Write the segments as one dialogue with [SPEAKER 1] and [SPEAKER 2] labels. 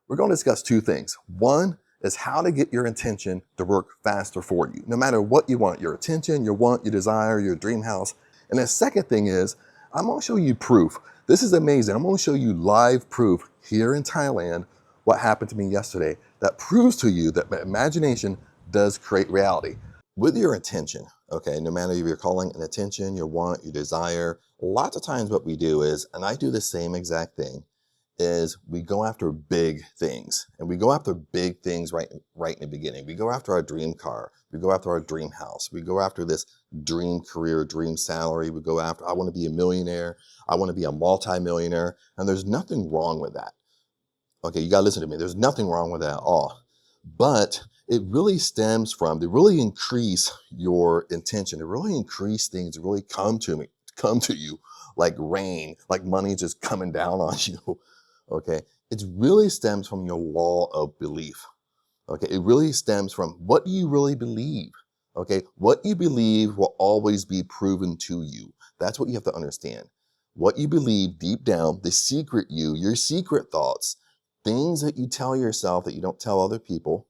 [SPEAKER 1] We're going to discuss two things. One is how to get your intention to work faster for you, no matter what you want, your attention, your want, your desire, your dream house. And the second thing is, I'm going to show you proof. This is amazing. I'm going to show you live proof here in Thailand, what happened to me yesterday, that proves to you that imagination does create reality. With your intention, okay, no matter if you're calling an attention, your want, your desire, lots of times what we do is, and I do the same exact thing, is we go after big things. And we go after big things right in the beginning. We go after our dream car. We go after our dream house. We go after this dream career, dream salary. We go after, I want to be a millionaire. I want to be a multimillionaire. And there's nothing wrong with that. Okay, you got to listen to me. There's nothing wrong with that at all. But it really stems from, to really increase your intention, to really increase things, to really come to you like rain, like money just coming down on you. Okay, it really stems from your law of belief. Okay, it really stems from what do you really believe? Okay, what you believe will always be proven to you. That's what you have to understand. What you believe deep down, the secret you, your secret thoughts, things that you tell yourself that you don't tell other people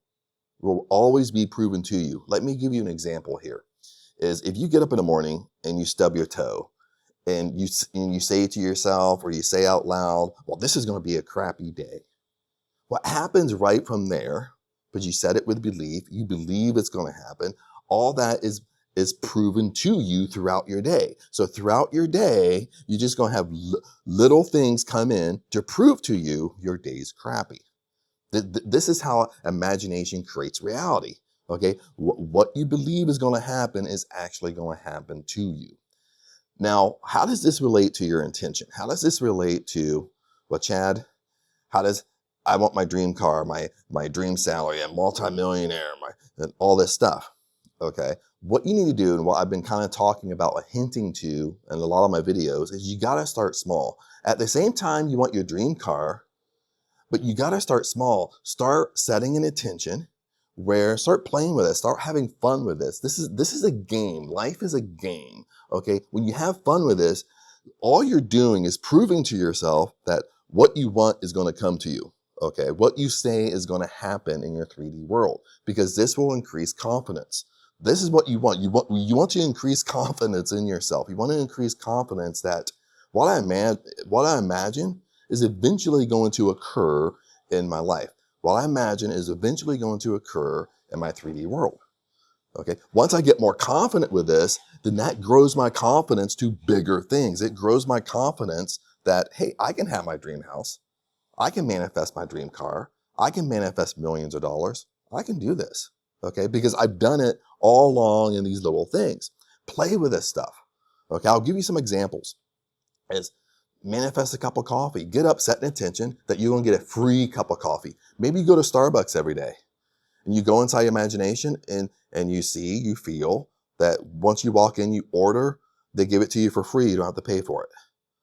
[SPEAKER 1] will always be proven to you. Let me give you an example here. Is if you get up in the morning and you stub your toe, and you say to yourself or you say out loud, well, this is going to be a crappy day. What happens right from there, but you said it with belief, you believe it's going to happen, all that is proven to you throughout your day. So throughout your day, you're just going to have little things come in to prove to you your day's crappy. This is how imagination creates reality. Okay, what you believe is going to happen is actually going to happen to you. Now, how does this relate to your intention? How does this relate to, well, Chad, how does, I want my dream car, my dream salary, a multimillionaire, and all this stuff, okay? What you need to do, and what I've been kind of talking about, or hinting to in a lot of my videos, is you got to start small. At the same time, you want your dream car, but you got to start small. Start setting an intention where start playing with it, start having fun with this. This is a game. Life is a game. Okay. When you have fun with this, all you're doing is proving to yourself that what you want is going to come to you. Okay. What you say is going to happen in your 3D world, because this will increase confidence. This is what you want. You want to increase confidence in yourself. You want to increase confidence that what I imagine is eventually going to occur in my life. What I imagine is eventually going to occur in my 3D world. Okay. Once I get more confident with this, then that grows my confidence to bigger things. It grows my confidence that, hey, I can have my dream house. I can manifest my dream car. I can manifest millions of dollars. I can do this. Okay. Because I've done it all along in these little things. Play with this stuff. Okay. I'll give you some examples. As manifest a cup of coffee. Get up, set an intention that you're going to get a free cup of coffee. Maybe you go to Starbucks every day and you go inside your imagination and you feel that once you walk in, you order, they give it to you for free. You don't have to pay for it.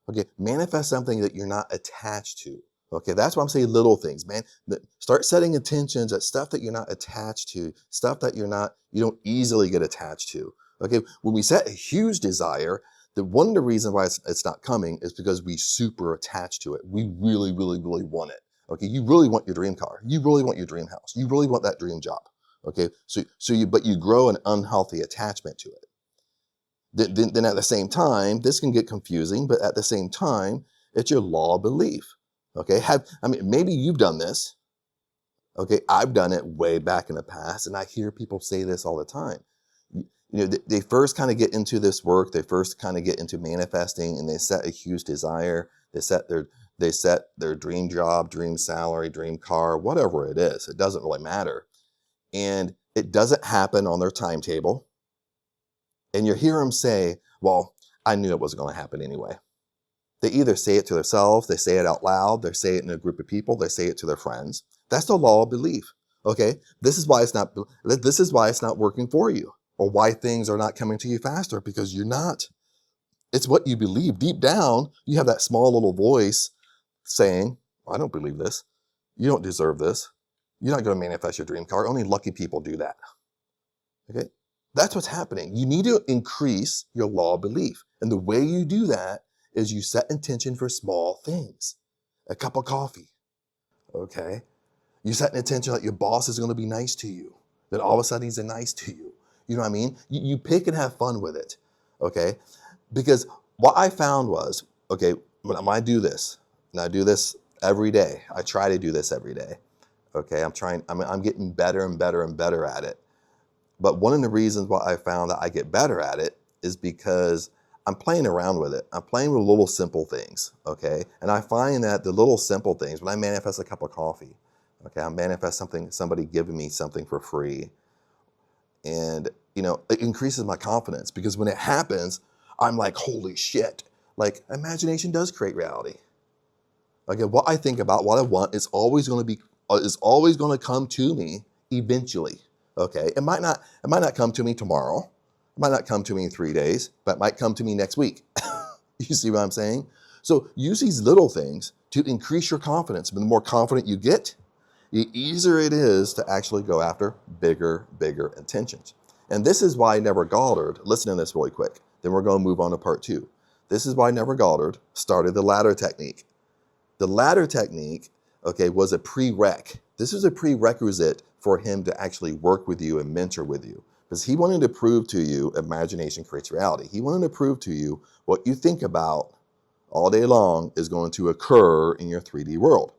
[SPEAKER 1] Okay. Manifest something that you're not attached to. Okay. That's why I'm saying little things, man. Start setting intentions at stuff that you're not attached to, stuff that you don't easily get attached to. Okay. When we set a huge desire, one of the reasons why it's not coming is because we super attached to it. We really, really, really want it. Okay, you really want your dream car. You really want your dream house. You really want that dream job. Okay, but you grow an unhealthy attachment to it. Then at the same time, this can get confusing, but at the same time, it's your law of belief. Okay, maybe you've done this. Okay, I've done it way back in the past, and I hear people say this all the time. They first kind of get into this work. They first kind of get into manifesting, and they set a huge desire. They set their dream job, dream salary, dream car, whatever it is. It doesn't really matter. And it doesn't happen on their timetable. And you hear them say, well, I knew it wasn't going to happen anyway. They either say it to themselves, they say it out loud, they say it in a group of people, they say it to their friends. That's the law of belief. Okay? This is why it's not working for you. Or why things are not coming to you faster, because you're not. It's what you believe. Deep down, you have that small little voice saying, I don't believe this. You don't deserve this. You're not going to manifest your dream car. Only lucky people do that. Okay? That's what's happening. You need to increase your law of belief. And the way you do that is you set intention for small things. A cup of coffee. Okay? You set an intention that your boss is going to be nice to you, that all of a sudden he's nice to you. You know what I mean? You pick and have fun with it, okay? Because what I found was, okay, when I do this, and I do this every day, I try to do this every day, okay? I'm getting better and better and better at it. But one of the reasons why I found that I get better at it is because I'm playing around with it. I'm playing with little simple things, okay? And I find that the little simple things, when I manifest a cup of coffee, okay, I manifest somebody giving me something for free, and it increases my confidence, because when it happens, I'm like, holy shit. Like, imagination does create reality. Okay, what I think about, what I want is always going to come to me eventually. Okay, it might not come to me tomorrow. It might not come to me in 3 days, but it might come to me next week. You see what I'm saying? So use these little things to increase your confidence. But the more confident you get, the easier it is to actually go after bigger intentions. And this is why Neville Goddard, listen to this really quick, then we're going to move on to part 2. This is why Neville Goddard started the ladder technique. The ladder technique, okay, was a prereq. This is a prerequisite for him to actually work with you and mentor with you, because he wanted to prove to you imagination creates reality. He wanted to prove to you what you think about all day long is going to occur in your 3D world,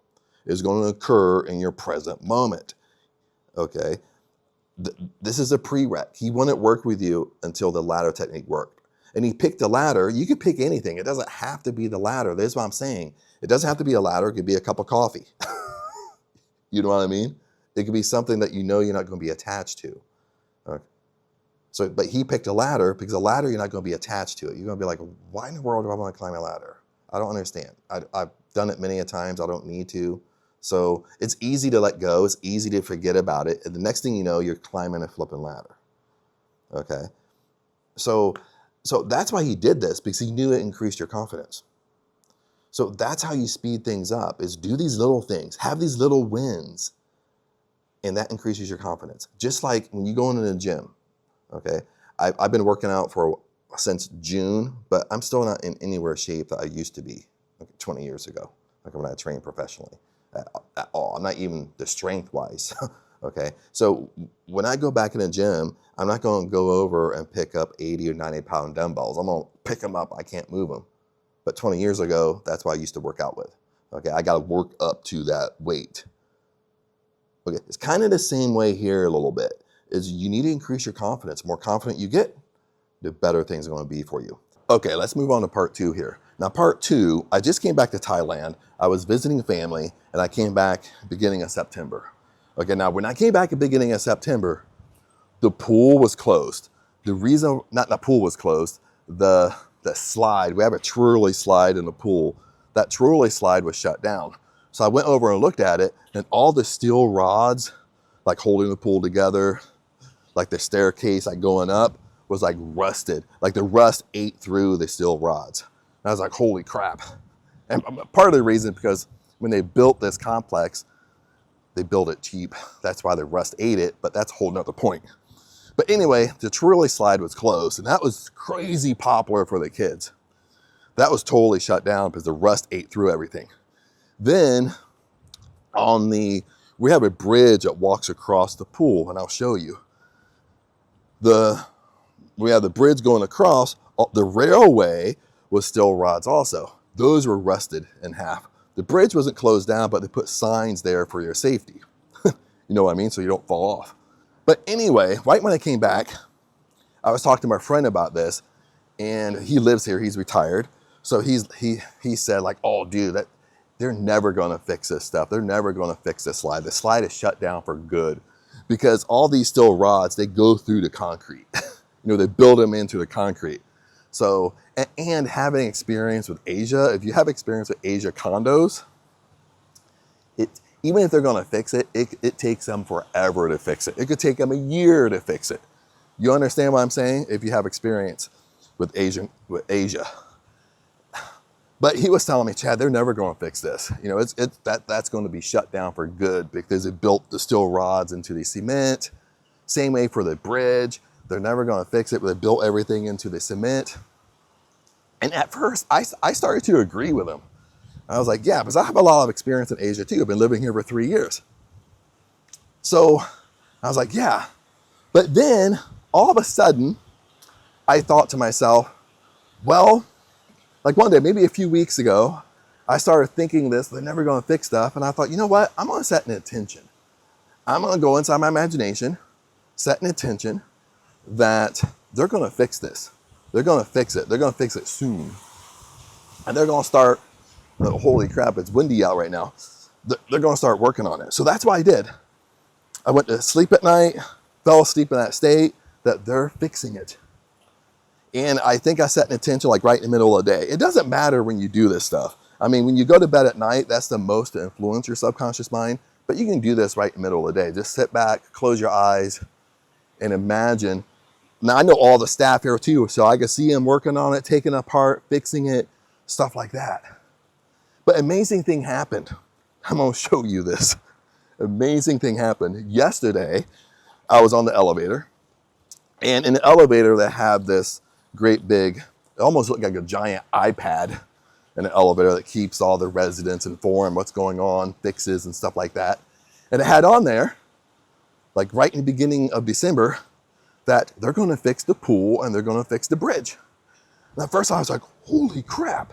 [SPEAKER 1] is going to occur in your present moment, okay? This is a prereq. He wouldn't work with you until the ladder technique worked. And he picked a ladder. You could pick anything. It doesn't have to be the ladder. That's what I'm saying. It doesn't have to be a ladder. It could be a cup of coffee. You know what I mean? It could be something that you know you're not going to be attached to. Okay. So, but he picked a ladder, because a ladder you're not going to be attached to it. You're going to be like, why in the world do I want to climb a ladder? I don't understand. I've done it many a times. I don't need to. So it's easy to let go. It's easy to forget about it. And the next thing you know, you're climbing a flipping ladder. Okay. So that's why he did this, because he knew it increased your confidence. So that's how you speed things up, is do these little things, have these little wins, and that increases your confidence. Just like when you go into the gym, okay? I've been working out since June, but I'm still not in anywhere shape that I used to be 20 years ago, like when I trained professionally at all. I'm not even the strength-wise, okay? So when I go back in the gym, I'm not going to go over and pick up 80 or 90 pound dumbbells. I'm going to pick them up. I can't move them. But 20 years ago, that's what I used to work out with. Okay, I got to work up to that weight. Okay, it's kind of the same way here a little bit, is you need to increase your confidence. The more confident you get, the better things are going to be for you. Okay, let's move on to part 2 here. Now part 2, I just came back to Thailand. I was visiting family, and I came back beginning of September. Okay, now when I came back at the beginning of September, the pool was closed. The reason, not the pool was closed, the slide, we have a trolley slide in the pool. That trolley slide was shut down. So I went over and looked at it, and all the steel rods, like holding the pool together, like the staircase, like going up, was like rusted. Like the rust ate through the steel rods. And I was like, holy crap. And part of the reason, because when they built this complex, they built it cheap. That's why the rust ate it, but that's a whole nother point. But anyway, the trolley slide was closed, and that was crazy popular for the kids. That was totally shut down because the rust ate through everything. Then we have a bridge that walks across the pool, and I'll show you. We have the bridge going across. The railway was steel rods also. Those were rusted in half. The bridge wasn't closed down, but they put signs there for your safety. You know what I mean? So you don't fall off. But anyway, right when I came back, I was talking to my friend about this, and he lives here, he's retired. So he said like, oh dude, they're never gonna fix this stuff. They're never gonna fix this slide. The slide is shut down for good, because all these steel rods, they go through the concrete. They build them into the concrete. So, and having experience with Asia, if you have experience with Asia condos, even if they're gonna fix it, it takes them forever to fix it. It could take them a year to fix it. You understand what I'm saying? If you have experience with Asia. But he was telling me, Chad, they're never gonna fix this. That's gonna be shut down for good, because it built the steel rods into the cement. Same way for the bridge. They're never gonna fix it, but they built everything into the cement. And at first, I started to agree with him. I was like, yeah, because I have a lot of experience in Asia too. I've been living here for 3 years. So I was like, yeah. But then all of a sudden, I thought to myself, well, like one day, maybe a few weeks ago, I started thinking this, they're never going to fix stuff. And I thought, you know what? I'm going to set an intention. I'm going to go inside my imagination, set an intention that they're going to fix this. They're going to fix it. They're going to fix it soon. And they're going to start, oh, holy crap, it's windy out right now. They're going to start working on it. So that's what I did. I went to sleep at night, fell asleep in that state that they're fixing it. And I think I set an intention like right in the middle of the day. It doesn't matter when you do this stuff. I mean, when you go to bed at night, that's the most to influence your subconscious mind. But you can do this right in the middle of the day. Just sit back, close your eyes, and imagine. Now, I know all the staff here too, so I can see them working on it, taking it apart, fixing it, stuff like that. But amazing thing happened. I'm going to show you this. Amazing thing happened. Yesterday, I was on the elevator. And in the elevator, they have this great big, it almost looked like a giant iPad in the elevator that keeps all the residents informed what's going on, fixes and stuff like that. And it had on there, like right in the beginning of December, that they're going to fix the pool and they're going to fix the bridge. And at first I was like, holy crap.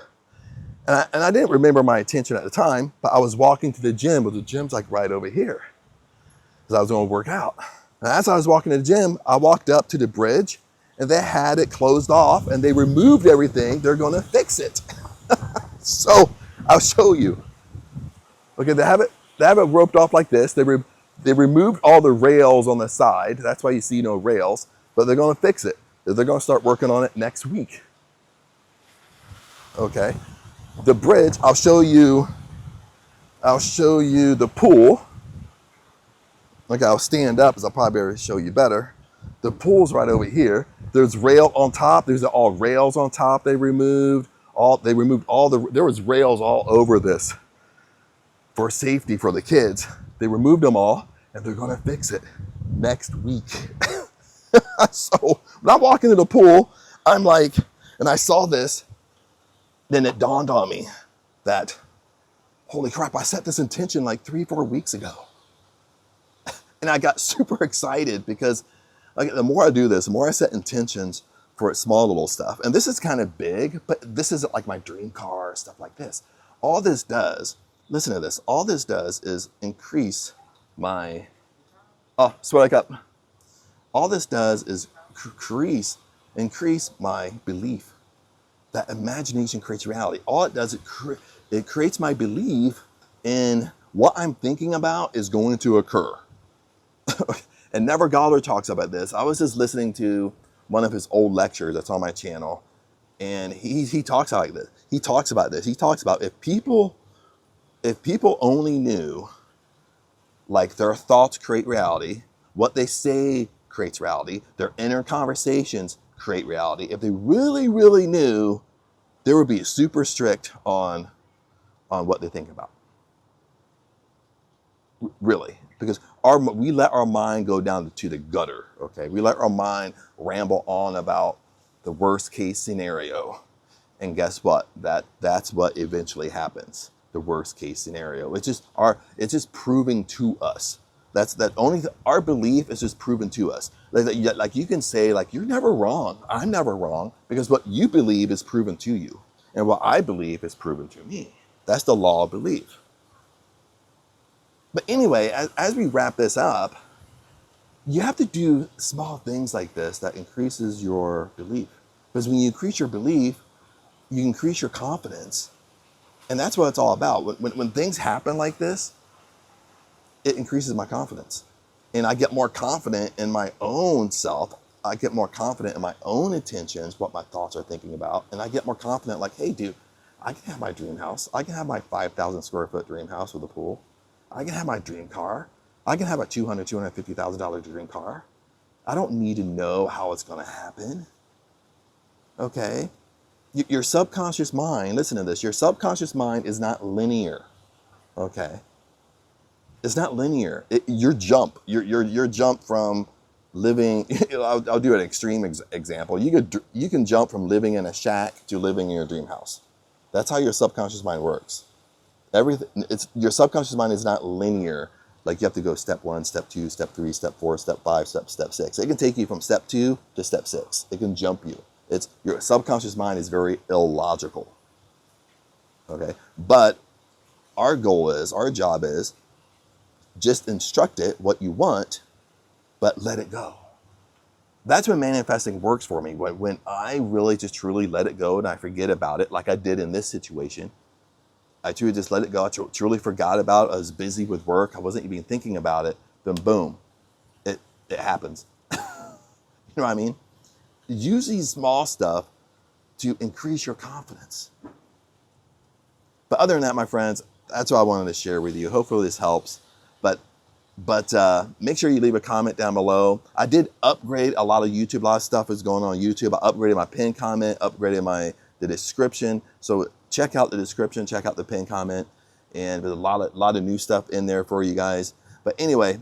[SPEAKER 1] And I didn't remember my intention at the time, but I was walking to the gym, but the gym's like right over here because I was going to work out. And as I was walking to the gym, I walked up to the bridge and they had it closed off and they removed everything. They're going to fix it. So I'll show you. Okay, they have it roped off like this. They removed all the rails on the side. That's why you see no rails, but they're going to fix it. They're going to start working on it next week. Okay. The bridge, I'll show you the pool. Okay, I'll stand up as I'll probably be able to show you better. The pool's right over here. There's rail on top. There's all rails on top they removed. There was rails all over this for safety for the kids. They removed them all and they're gonna fix it next week. So when I'm walking to the pool, I'm like, and I saw this, then it dawned on me that, holy crap, I set this intention like 3-4 weeks ago. And I got super excited because like, the more I do this, the more I set intentions for small little stuff. And this is kind of big, but this isn't like my dream car or stuff like this. All this does, listen to this, all this does is increase my, oh, sweat up. All this does is increase my belief that imagination creates reality. All it does, it creates my belief in what I'm thinking about is going to occur. And Neville Goddard talks about this. I was just listening to one of his old lectures that's on my channel, and he talks like this. He talks about this. He talks about if people only knew, like their thoughts create reality, what they say creates reality, their inner conversations create reality. If they really, really knew, they would be super strict on what they think about. Really, because we let our mind go down to the gutter, okay? We let our mind ramble on about the worst case scenario. And guess what? That's what eventually happens. The worst case scenario. It's just proving to us. Our belief is just proven to us. Like you can say, like, you're never wrong. I'm never wrong, because what you believe is proven to you. And what I believe is proven to me. That's the law of belief. But anyway, as we wrap this up, you have to do small things like this that increases your belief. Because when you increase your belief, you increase your confidence. And that's what it's all about. When things happen like this, it increases my confidence. And I get more confident in my own self. I get more confident in my own intentions, what my thoughts are thinking about. And I get more confident, like, hey, dude, I can have my dream house. I can have my 5,000 square foot dream house with a pool. I can have my dream car. I can have a $250,000 dream car. I don't need to know how it's going to happen. Okay? Your subconscious mind, listen to this, your subconscious mind is not linear. Okay? It's not linear. Your jump from living, I'll do an extreme example. You can jump from living in a shack to living in your dream house. That's how your subconscious mind works. Your subconscious mind is not linear. Like you have to go step 1, step 2, step 3, step 4, step 5, step 6. It can take you from step 2 to step 6. It can jump you. Your subconscious mind is very illogical. Okay? But our goal is, our job is, just instruct it what you want, but let it go. That's when manifesting works for me. When I really just truly let it go and I forget about it, like I did in this situation. I truly just let it go. I truly forgot about it. I was busy with work. I wasn't even thinking about it. Then boom, it happens. You know what I mean? Use these small stuff to increase your confidence. But other than that, my friends, that's what I wanted to share with you. Hopefully this helps. But make sure you leave a comment down below. I did upgrade a lot of YouTube. A lot of stuff is going on YouTube. I upgraded my pinned comment, upgraded the description. So check out the description, check out the pinned comment, and there's a lot of new stuff in there for you guys. But anyway,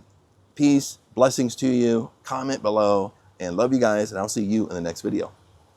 [SPEAKER 1] peace, blessings to you. Comment below, and love you guys, and I'll see you in the next video.